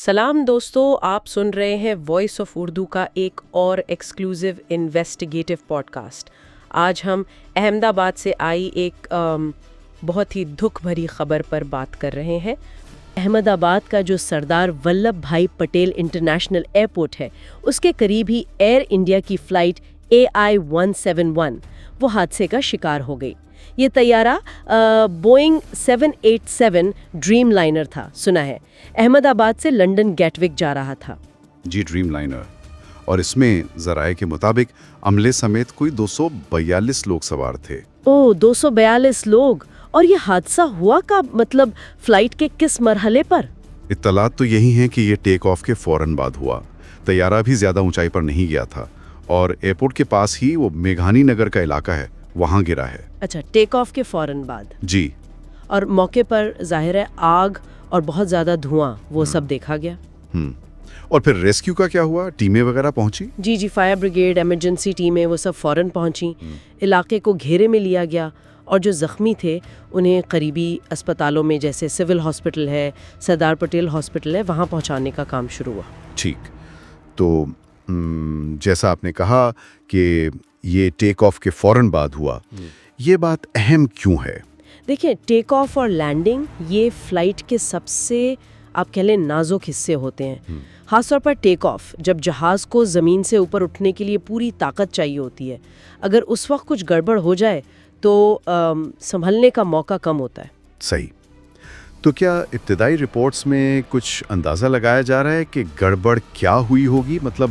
سلام دوستو، آپ سن رہے ہیں وائس آف اردو کا ایک اور ایکسکلوزیو انویسٹیگیٹو پوڈ کاسٹ۔ آج ہم احمد آباد سے آئی ایک بہت ہی دکھ بھری خبر پر بات کر رہے ہیں۔ احمد آباد کا جو سردار ولبھ بھائی پٹیل انٹرنیشنل ایئرپورٹ ہے، اس کے قریب ہی ایئر انڈیا کی فلائٹ AI-171 وہ حادثے کا شکار ہو گئی۔ یہ طیارہ بوئنگ 787 ڈریم لائنر تھا، سنا ہے احمد آباد سے لنڈن گیٹ وک جا رہا تھا۔ جی، ڈریم لائنر، اور اس میں ذرائع کے مطابق عملے سمیت کوئی 242 لوگ سوار تھے۔ 242 لوگ! اور یہ حادثہ ہوا کب؟ مطلب فلائٹ کے کس مرحلے پر؟ اطلاعات تو یہی ہیں کہ یہ ٹیک آف کے فوراً بعد ہوا۔ طیارہ بھی زیادہ اونچائی پر نہیں گیا تھا اور ایئرپورٹ کے پاس ہی وہ میگھانی نگر کا علاقہ ہے، وہاں گرا ہے۔ اچھا، ٹیک آف کے فوراً بعد؟ جی۔ اور موقع پر ظاہر ہے آگ اور بہت زیادہ دھواں وہ سب دیکھا گیا۔ اور پھر ریسکیو کا کیا ہوا؟ ٹیمیں وغیرہ پہنچی؟ جی، فائر بریگیڈ، ایمرجنسی ٹیمیں وہ سب فوراً پہنچی۔ علاقے کو گھیرے میں لیا گیا اور جو زخمی تھے انہیں قریبی اسپتالوں میں، جیسے سول ہاسپٹل ہے، سردار پٹیل ہاسپٹل ہے، وہاں پہنچانے کا کام شروع ہوا۔ ٹھیک، تو جیسا آپ نے کہا کہ یہ ٹیک آف کے فوراً بعد ہوا، یہ بات اہم کیوں ہے؟ دیکھیں، ٹیک آف اور لینڈنگ یہ فلائٹ کے سب سے آپ کہہ لیں نازک حصے ہوتے ہیں۔ خاص طور پر ٹیک آف، جب جہاز کو زمین سے اوپر اٹھنے کے لیے پوری طاقت چاہیے ہوتی ہے۔ اگر اس وقت کچھ گڑبڑ ہو جائے تو سنبھلنے کا موقع کم ہوتا ہے۔ صحیح۔ تو کیا ابتدائی رپورٹس میں کچھ اندازہ لگایا جا رہا ہے کہ گڑبڑ کیا ہوئی ہوگی؟ مطلب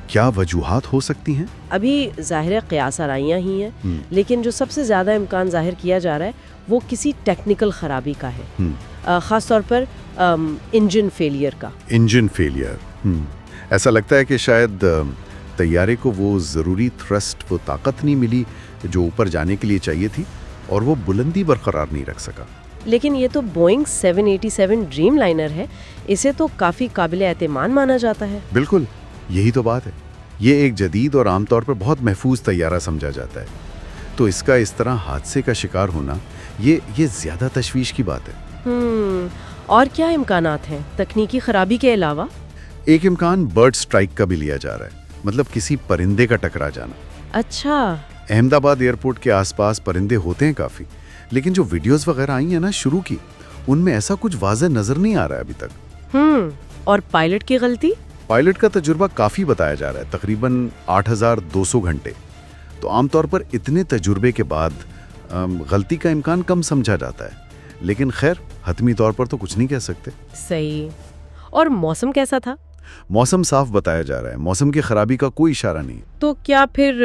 کیا وجوہات ہو سکتی ہیں؟ ابھی ظاہر قیاس آرائیاں ہی ہیں، لیکن جو سب سے زیادہ امکان ظاہر کیا جا رہا ہے وہ کسی ٹیکنیکل خرابی کا ہے، خاص طور پر انجن فیلئر کا۔ انجن فیلئر، ایسا لگتا ہے کہ شاید طیارے کو وہ ضروری تھرسٹ، وہ طاقت نہیں ملی جو اوپر جانے کے لیے چاہیے تھی، اور وہ بلندی برقرار نہیں رکھ سکا۔ لیکن یہ تو بوئنگ 787 ڈریم لائنر ہے، اسے تو کافی قابل اعتماد مانا جاتا ہے۔ بالکل، یہی تو بات ہے۔ یہ ایک جدید اور عام طور پر بہت محفوظ طیارہ سمجھا جاتا ہے، تو اس کا اس طرح حادثے کا شکار ہونا یہ زیادہ تشویش کی بات ہے۔ اور کیا امکانات ہیں تکنیکی خرابی کے علاوہ؟ ایک امکان برڈ سٹرائک کا بھی لیا جا رہا ہے، مطلب کسی پرندے کا ٹکرا جانا۔ اچھا۔ احمد آباد ایئرپورٹ کے آس پاس پرندے ہوتے ہیں کافی، لیکن جو ویڈیوز وغیرہ آئی ہیں نا شروع کی، ان میں ایسا کچھ واضح نظر نہیں آ رہا ہے ابھی تک۔ اور پائلٹ کی غلطی؟ پائلٹ کا تجربہ کافی بتایا جا رہا ہے، تقریباً 8200 گھنٹے۔ تو عام طور پر اتنے تجربے کے بعد غلطی کا امکان کم سمجھا جاتا ہے، لیکن خیر حتمی طور پر تو کچھ نہیں کہہ سکتے۔ صحیح۔ اور موسم کیسا تھا؟ موسم صاف بتایا جا رہا ہے، موسم کی خرابی کا کوئی اشارہ نہیں۔ تو کیا پھر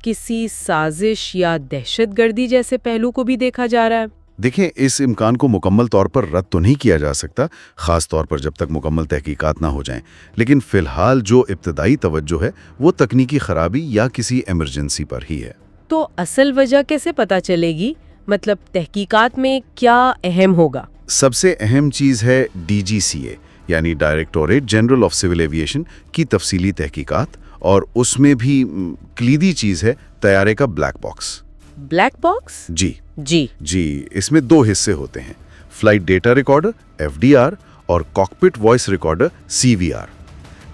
کسی سازش یا دہشت گردی جیسے پہلو کو بھی دیکھا جا رہا ہے؟ دیکھیں، اس امکان کو مکمل طور پر رد تو نہیں کیا جا سکتا، خاص طور پر جب تک مکمل تحقیقات نہ ہو جائیں، لیکن فی الحال جو ابتدائی توجہ ہے وہ تکنیکی خرابی یا کسی ایمرجنسی پر ہی ہے۔ تو اصل وجہ کیسے پتہ چلے گی؟ مطلب تحقیقات میں کیا اہم ہوگا؟ سب سے اہم چیز ہے DGCA یعنی directorate general of civil aviation کی تفصیلی تحقیقات، اور اس میں بھی کلیدی چیز ہے طیارے کا بلیک باکس۔ Black box? جی، اس میں 2 حصے ہوتے ہیں، فلائٹ ڈیٹا ریکارڈر FDR اور cockpit voice recorder CVR۔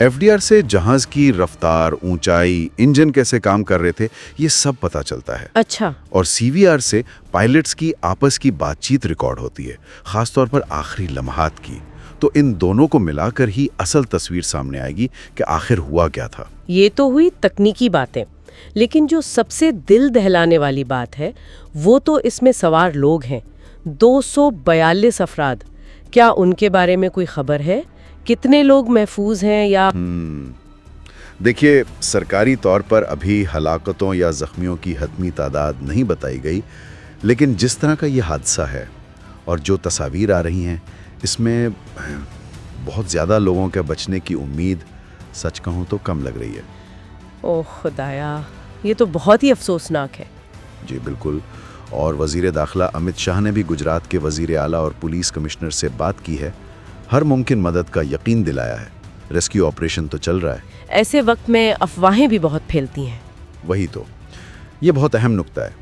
FDR سے جہاز کی رفتار، اونچائی، انجن کیسے کام کر رہے تھے، یہ سب پتہ چلتا ہے۔ اچھا۔ اور CVR سے پائلٹس کی آپس کی بات چیت ریکارڈ ہوتی ہے، خاص طور پر آخری لمحات کی۔ تو ان دونوں کو ملا کر ہی اصل تصویر سامنے آئے گی کہ آخر ہوا کیا تھا۔ یہ تو ہوئی تکنیکی باتیں، لیکن جو سب سے دل دہلانے والی بات ہے وہ تو اس میں سوار لوگ ہیں، 242 افراد۔ کیا ان کے بارے میں کوئی خبر ہے؟ کتنے لوگ محفوظ ہیں یا؟ دیکھیے، سرکاری طور پر ابھی ہلاکتوں یا زخمیوں کی حتمی تعداد نہیں بتائی گئی، لیکن جس طرح کا یہ حادثہ ہے اور جو تصاویر آ رہی ہیں، اس میں بہت زیادہ لوگوں کے بچنے کی امید سچ کہوں تو کم لگ رہی ہے۔ اوہ خدایا، یہ تو بہت ہی افسوسناک ہے۔ جی بالکل، اور وزیر داخلہ امت شاہ نے بھی گجرات کے وزیر اعلیٰ اور پولیس کمشنر سے بات کی ہے، ہر ممکن مدد کا یقین دلایا ہے۔ ریسکیو آپریشن تو چل رہا ہے۔ ایسے وقت میں افواہیں بھی بہت پھیلتی ہیں۔ وہی تو، یہ بہت اہم نکتہ ہے۔